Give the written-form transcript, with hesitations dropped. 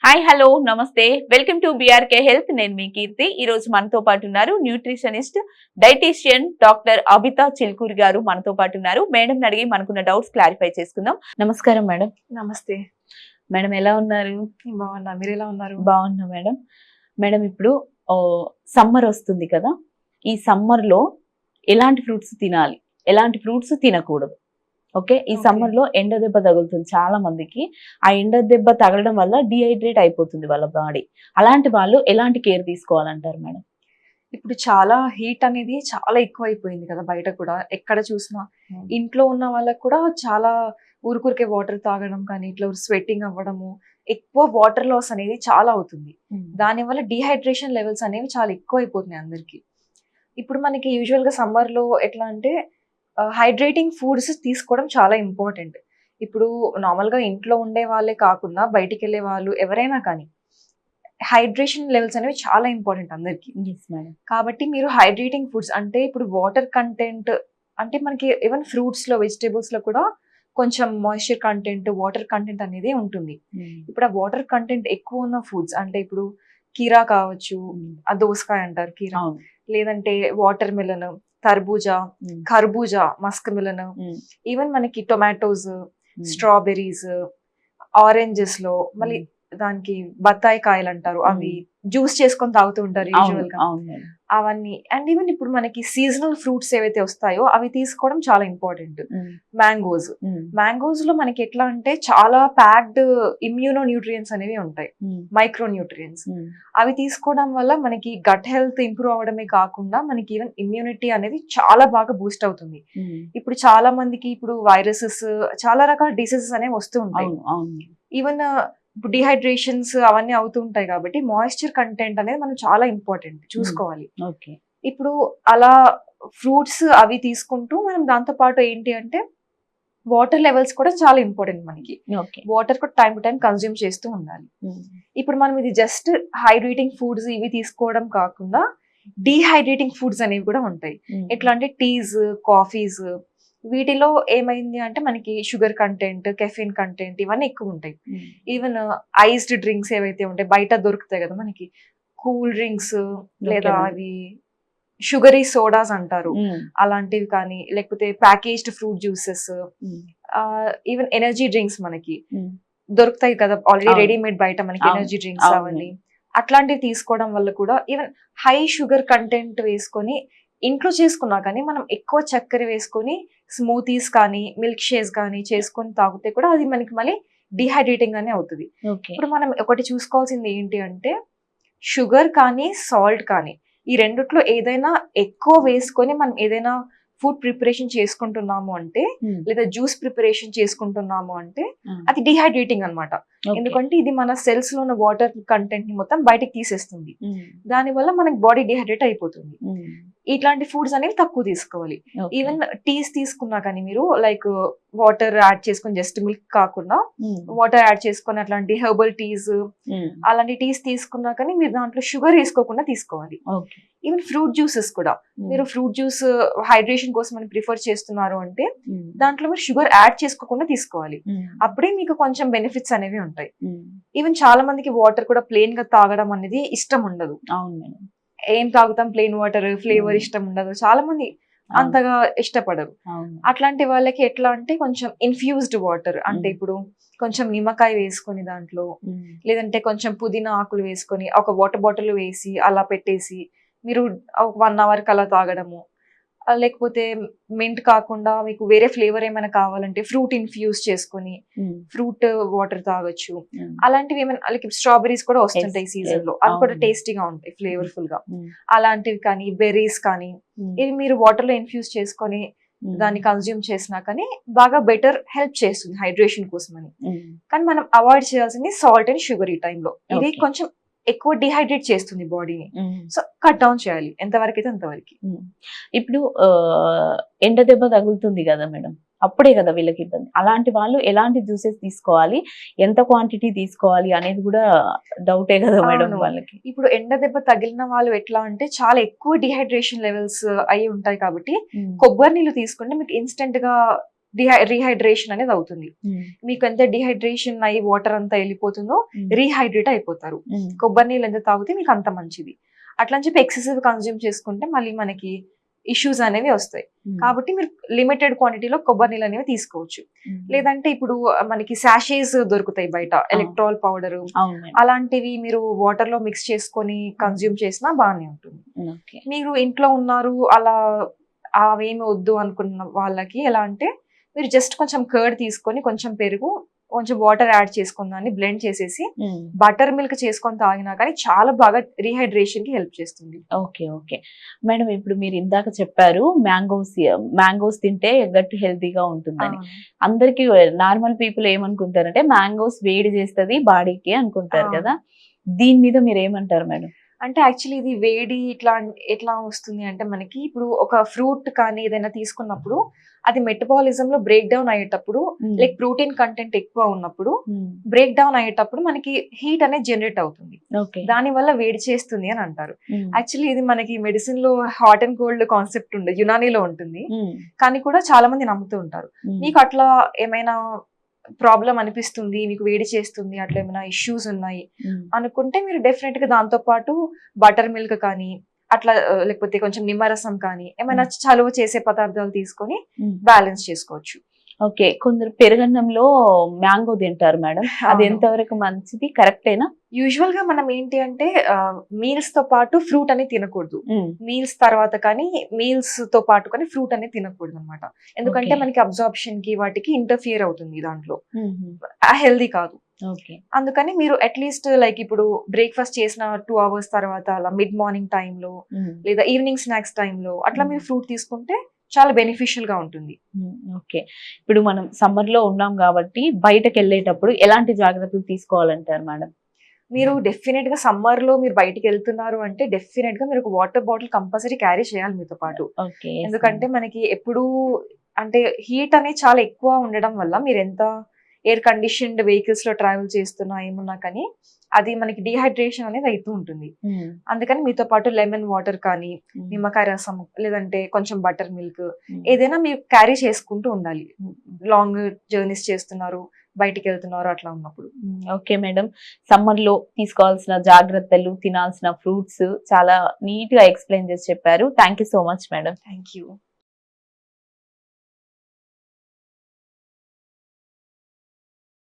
Hi hello నమస్తే welcome to BRK health. నేను మీ కీర్తి. ఈ రోజు మనతో పాటు ఉన్నారు nutritionist dietitian doctor Abitha Chilkuri గారు మనతో పాటు ఉన్నారు. మేడం అడిగి మనకున్న డౌట్స్ క్లారిఫై చేసుకుందాం. నమస్కారం మేడం. నమస్తే మేడం, ఎలా ఉన్నారు? బాగున్నా, మీరు ఎలా ఉన్నారు? బాగున్నా మేడం. మేడం, ఇప్పుడు సమ్మర్ వస్తుంది కదా, ఈ సమ్మర్ లో ఎలాంటి ఫ్రూట్స్ తినాలి, ఎలాంటి ఫ్రూట్స్ తినకూడదు? ఓకే, ఈ సమ్మర్ లో ఎండ దెబ్బ తగులుతుంది చాలా మందికి. ఆ ఎండ దెబ్బ తగలడం వల్ల డిహైడ్రేట్ అయిపోతుంది వాళ్ళ బాడీ. అలాంటి వాళ్ళు ఎలాంటి కేర్ తీసుకోవాలంటారు మేడం? ఇప్పుడు చాలా హీట్ అనేది చాలా ఎక్కువ అయిపోయింది కదా, బయట కూడా ఎక్కడ చూసినా. ఇంట్లో ఉన్న వాళ్ళకి కూడా చాలా ఊరికే వాటర్ తాగడం కానీ ఇట్లా స్వెట్టింగ్ అవ్వడము, ఎక్కువ వాటర్ లాస్ అనేది చాలా అవుతుంది. దానివల్ల డిహైడ్రేషన్ లెవెల్స్ అనేవి చాలా ఎక్కువ అయిపోతున్నాయి అందరికి. ఇప్పుడు మనకి యూజువల్ గా సమ్మర్ లో ఎట్లా అంటే హైడ్రేటింగ్ ఫుడ్స్ తీసుకోవడం చాలా ఇంపార్టెంట్. ఇప్పుడు నార్మల్ గా ఇంట్లో ఉండే వాళ్ళే కాకుండా బయటికి వెళ్ళే వాళ్ళు ఎవరైనా కానీ హైడ్రేషన్ లెవెల్స్ అనేవి చాలా ఇంపార్టెంట్ అందరికి. కాబట్టి మీరు హైడ్రేటింగ్ ఫుడ్స్ అంటే ఇప్పుడు వాటర్ కంటెంట్, అంటే మనకి ఈవెన్ ఫ్రూట్స్ లో వెజిటేబుల్స్ లో కూడా కొంచెం మాయిశ్చర్ కంటెంట్, వాటర్ కంటెంట్ అనేది ఉంటుంది. ఇప్పుడు ఆ వాటర్ కంటెంట్ ఎక్కువ ఉన్న ఫుడ్స్ అంటే ఇప్పుడు కీరా కావచ్చు, ఆ దోసకాయ అంటారు కీరా, లేదంటే వాటర్ మిలన్, తర్బూజా, ఖర్బూజా, మస్క్ మిలన్, ఈవెన్ మనకి టొమాటోస్, స్ట్రాబెర్రీస్, ఆరెంజెస్ లో మళ్ళీ దానికి బత్తాయి కాయలు అంటారు, అవి జ్యూస్ చేసుకొని తాగుతూ ఉంటారు యూజువల్ గా, అవన్నీ. అండ్ ఈవెన్ ఇప్పుడు మనకి సీజనల్ ఫ్రూట్స్ ఏవైతే వస్తాయో అవి తీసుకోవడం చాలా ఇంపార్టెంట్. మ్యాంగోస్ లో మనకి ఎట్లా అంటే చాలా ప్యాక్డ్ ఇమ్యూనో న్యూట్రియన్స్ అనేవి ఉంటాయి, మైక్రో న్యూట్రియన్స్. అవి తీసుకోవడం వల్ల మనకి గట్ హెల్త్ ఇంప్రూవ్ అవడమే కాకుండా మనకి ఈవెన్ ఇమ్యూనిటీ అనేది చాలా బాగా బూస్ట్ అవుతుంది. ఇప్పుడు చాలా మందికి ఇప్పుడు వైరసెస్, చాలా రకాల డిసీజెస్ అనేవి వస్తూ ఉంటాయి. ఈవెన్ ఇప్పుడు డిహైడ్రేషన్స్ అవన్నీ అవుతుంటాయి కాబట్టి మాయిశ్చర్ కంటెంట్ అనేది మనం చాలా ఇంపార్టెంట్ చూసుకోవాలి. ఇప్పుడు అలా ఫ్రూట్స్ అవి తీసుకుంటూ మనం దాంతో పాటు ఏంటి అంటే వాటర్ లెవెల్స్ కూడా చాలా ఇంపార్టెంట్ మనకి. వాటర్ కూడా టైం టు టైం కన్జ్యూమ్ చేస్తూ ఉండాలి. ఇప్పుడు మనం ఇది జస్ట్ హైడ్రేటింగ్ ఫుడ్స్ ఇవి తీసుకోవడం కాకుండా డీహైడ్రేటింగ్ ఫుడ్స్ అనేవి కూడా ఉంటాయి. ఎట్లా అంటే టీస్, కాఫీస్, వీటిలో ఏమైంది అంటే మనకి షుగర్ కంటెంట్, కెఫిన్ కంటెంట్ ఇవన్నీ ఎక్కువ ఉంటాయి. ఈవెన్ ఐస్డ్ డ్రింక్స్ ఏవైతే ఉంటాయి బయట దొరుకుతాయి కదా మనకి, కూల్ డ్రింక్స్ లేదా అవి షుగరీ సోడాస్ అంటారు, అలాంటివి కానీ, లేకపోతే packaged fruit juices, even energy drinks మనకి దొరుకుతాయి కదా ఆల్రెడీ రెడీమేడ్ బయట మనకి ఎనర్జీ డ్రింక్స్ అవన్నీ. అట్లాంటివి తీసుకోవడం వల్ల కూడా ఈవెన్ హై షుగర్ కంటెంట్ వేసుకొని ఇంట్లో చేసుకున్నా కానీ మనం ఎక్కువ చక్కెర వేసుకొని స్మూతీస్ కానీ మిల్క్ షేక్స్ కానీ చేసుకొని తాగితే కూడా అది మనకి మళ్ళీ డిహైడ్రేటింగ్ అనే అవుతుంది. ఇప్పుడు మనం ఒకటి చూసుకోవాల్సింది ఏంటి అంటే షుగర్ కానీ సాల్ట్ కానీ ఈ రెండిట్లో ఏదైనా ఎక్కువ వేసుకొని మనం ఏదైనా ఫుడ్ ప్రిపరేషన్ చేసుకుంటున్నాము అంటే, లేదా జ్యూస్ ప్రిపరేషన్ చేసుకుంటున్నాము అంటే అది డిహైడ్రేటింగ్ అన్నమాట. ఎందుకంటే ఇది మన సెల్స్ లో ఉన్న వాటర్ కంటెంట్ ని మొత్తం బయటకు తీసేస్తుంది. దానివల్ల మనకి బాడీ డిహైడ్రేట్ అయిపోతుంది. ఇట్లాంటి ఫుడ్స్ అనేవి తక్కువ తీసుకోవాలి. ఈవెన్ టీస్ తీసుకున్నా కానీ మీరు లైక్ వాటర్ యాడ్ చేసుకొని, జస్ట్ మిల్క్ కాకుండా వాటర్ యాడ్ చేసుకొని అట్లాంటి హెర్బల్ టీస్ అలాంటి టీస్ తీసుకున్నా కానీ మీరు దాంట్లో షుగర్ వేసుకోకుండా తీసుకోవాలి. ఈవెన్ ఫ్రూట్ జ్యూసెస్ కూడా మీరు ఫ్రూట్ జ్యూస్ హైడ్రేషన్ కోసం అని ప్రిఫర్ చేస్తున్నారు అంటే దాంట్లో మీరు షుగర్ యాడ్ చేసుకోకుండా తీసుకోవాలి. అప్పుడే మీకు కొంచెం బెనిఫిట్స్ అనేవి ఉంటాయి. ఈవెన్ చాలా మందికి వాటర్ కూడా ప్లెయిన్ గా తాగడం అనేది ఇష్టం ఉండదు. ఏం తాగుతాం ప్లెయిన్ వాటర్, ఫ్లేవర్ ఇష్టం ఉండదు, చాలా మంది అంతగా ఇష్టపడరు. అట్లాంటి వాళ్ళకి ఎట్లా అంటే కొంచెం ఇన్ఫ్యూజ్డ్ వాటర్ అంటే ఇప్పుడు కొంచెం నిమ్మకాయ వేసుకొని దాంట్లో, లేదంటే కొంచెం పుదీనా ఆకులు వేసుకొని ఒక వాటర్ బాటిల్ వేసి అలా పెట్టేసి మీరు 1 hour అలా తాగడము, లేకపోతే మింట్ కాకుండా మీకు వేరే ఫ్లేవర్ ఏమైనా కావాలంటే ఫ్రూట్ ఇన్ఫ్యూజ్ చేసుకొని ఫ్రూట్ వాటర్ తాగొచ్చు. అలాంటివి ఏమైనా స్ట్రాబెరీస్ కూడా వస్తుంటాయి సీజన్ లో, అవి కూడా టేస్టీగా ఉంటాయి, ఫ్లేవర్ఫుల్ గా. అలాంటివి కానీ బెర్రీస్ కానీ ఇవి మీరు వాటర్ లో ఇన్ఫ్యూజ్ చేసుకొని దాన్ని కన్జ్యూమ్ చేసినా కానీ బాగా బెటర్ హెల్ప్ చేస్తుంది హైడ్రేషన్ కోసం అని. కానీ మనం అవాయిడ్ చేయాల్సింది సాల్ట్ అండ్ షుగర్ ఈ టైంలో. ఇది కొంచెం ఎక్కువ డిహైడ్రేట్ చేస్తుంది బాడీని. సో కట్ డౌన్ చేయాలి ఎంతవరకు అయితే అంతవరకు. ఇప్పుడు ఎండ దెబ్బ తగులుతుంది కదా మేడం, అప్పుడే కదా వీళ్ళకి ఇబ్బంది. అలాంటి వాళ్ళు ఎలాంటి జ్యూసెస్ తీసుకోవాలి, ఎంత క్వాంటిటీ తీసుకోవాలి అనేది కూడా డౌటే కదా మేడం వాళ్ళకి. ఇప్పుడు ఎండ దెబ్బ తగిలిన వాళ్ళు ఎట్లా అంటే చాలా ఎక్కువ డిహైడ్రేషన్ లెవెల్స్ అయి ఉంటాయి కాబట్టి కొబ్బరి నీళ్ళు తీసుకుంటే మీకు ఇన్స్టెంట్ గా రీహైడ్రేషన్ అనేది అవుతుంది. మీకు ఎంత డిహైడ్రేషన్ అయ్యి వాటర్ అంతా వెళ్ళిపోతుందో రీహైడ్రేట్ అయిపోతారు. కొబ్బరి నీళ్ళు ఎంత తాగితే మీకు అంత మంచిది. అట్లా అని చెప్పి ఎక్సెసివ్ కన్జ్యూమ్ చేసుకుంటే మళ్ళీ మనకి ఇష్యూస్ అనేవి వస్తాయి. కాబట్టి మీరు లిమిటెడ్ క్వాంటిటీలో కొబ్బరి నీళ్ళు అనేవి తీసుకోవచ్చు. లేదంటే ఇప్పుడు మనకి సాషేస్ దొరుకుతాయి బయట, ఎలక్ట్రాల్ పౌడర్ అలాంటివి మీరు వాటర్ లో మిక్స్ చేసుకొని కన్జ్యూమ్ చేసినా బాగానే ఉంటుంది. మీరు ఇంట్లో ఉన్నారు అలా అవేమి వద్దు అనుకున్న వాళ్ళకి ఎలా అంటే మీరు జస్ట్ కొంచెం కర్డ్ తీసుకొని కొంచెం పెరుగు కొంచెం వాటర్ యాడ్ చేసుకుని దాన్ని బ్లెండ్ చేసేసి బటర్ మిల్క్ చేసుకొని తాగినా కానీ చాలా బాగా రీహైడ్రేషన్ కి హెల్ప్ చేస్తుంది. ఓకే ఓకే మేడం, ఇప్పుడు మీరు ఇందాక చెప్పారు మ్యాంగోస్ తింటే గట్ హెల్తీగా ఉంటుందని. అందరికి నార్మల్ పీపుల్ ఏమనుకుంటారంటే మ్యాంగోస్ వేడి చేస్తుంది బాడీకి అనుకుంటారు కదా, దీని మీద మీరు ఏమంటారు మేడం? అంటే యాక్చువల్లీ ఇది వేడి ఎట్లా వస్తుంది అంటే మనకి ఇప్పుడు ఒక ఫ్రూట్ కానీ ఏదైనా తీసుకున్నప్పుడు అది మెటబాలిజం లో బ్రేక్ డౌన్ అయ్యేటప్పుడు లైక్ ప్రోటీన్ కంటెంట్ ఎక్కువ ఉన్నప్పుడు బ్రేక్ డౌన్ అయ్యేటప్పుడు మనకి హీట్ అనేది జనరేట్ అవుతుంది. దాని వల్ల వేడి చేస్తుంది అని అంటారు. యాక్చువల్లీ ఇది మనకి మెడిసిన్ లో హాట్ అండ్ కోల్డ్ కాన్సెప్ట్ ఉండదు, యునానీలో ఉంటుంది. కానీ కూడా చాలా మంది నమ్ముతూ ఉంటారు. మీకు అట్లా ఏమైనా ప్రాబ్లం అనిపిస్తుంది, మీకు వేడి చేస్తుంది, అట్లా ఏమైనా ఇష్యూస్ ఉన్నాయి అనుకుంటే మీరు డెఫినెట్ గా దాంతో పాటు బటర్ మిల్క్ కానీ అట్లా లేకపోతే కొంచెం నిమ్మరసం కానీ ఏమైనా చలువ చేసే పదార్థాలు తీసుకొని బ్యాలెన్స్ చేసుకోవచ్చు. ఓకే, కొందరు పెరుగన్నంలో మ్యాంగో తింటారు మేడం, అది ఎంతవరకు మంచిది, కరెక్టేనా? యూజువల్ గా మనం ఏంటి అంటే మీల్స్ తో పాటు ఫ్రూట్ అనేది తినకూడదు. మీల్స్ తర్వాత కానీ మీల్స్ తో పాటు కానీ ఫ్రూట్ అనేది తినకూడదు అనమాట. ఎందుకంటే మనకి అబ్జార్ప్షన్ కి వాటికి ఇంటర్ఫియర్ అవుతుంది, దాంట్లో హెల్దీ కాదు. అందుకని మీరు అట్లీస్ట్ లైక్ ఇప్పుడు బ్రేక్ఫాస్ట్ చేసిన 2 hours తర్వాత అలా మిడ్ మార్నింగ్ టైంలో లేదా ఈవినింగ్ స్నాక్స్ టైంలో అట్లా మీరు ఫ్రూట్ తీసుకుంటే చాలా బెనిఫిషియల్ గా ఉంటుంది. ఓకే, ఇప్పుడు మనం సమ్మర్ లో ఉన్నాం కాబట్టి బయటకు వెళ్ళేటప్పుడు ఎలాంటి జాగ్రత్తలు తీసుకోవాలంటారు మేడం? మీరు డెఫినెట్ గా సమ్మర్ లో మీరు బయటికి వెళ్తున్నారు అంటే డెఫినెట్ గా మీరు ఒక వాటర్ బాటిల్ కంపల్సరీ క్యారీ చేయాలి మీతో పాటు. ఎందుకంటే మనకి ఎప్పుడు అంటే హీట్ అనేది చాలా ఎక్కువ ఉండడం వల్ల మీరు ఎంత ఎయిర్ కండిషన్డ్ వెహికల్స్ లో ట్రావెల్ చేస్తున్నా ఏమున్నా కానీ అది మనకి డిహైడ్రేషన్ అనేది అవుతూ ఉంటుంది. అందుకని మీతో పాటు లెమన్ వాటర్ కానీ నిమ్మకాయ రసం లేదంటే కొంచెం బటర్ మిల్క్ ఏదైనా మీరు క్యారీ చేసుకుంటూ ఉండాలి. లాంగ్ జర్నీస్ చేస్తున్నారు, బయటికి వెళ్తున్నారు అట్లా ఉన్నప్పుడు. ఓకే మేడం, సమ్మర్ లో తీసుకోవాల్సిన జాగ్రత్తలు, తినాల్సిన ఫ్రూట్స్ చాలా నీట్ గా ఎక్స్ప్లెయిన్ చేసి చెప్పారు. Thank you so much madam. Thank you.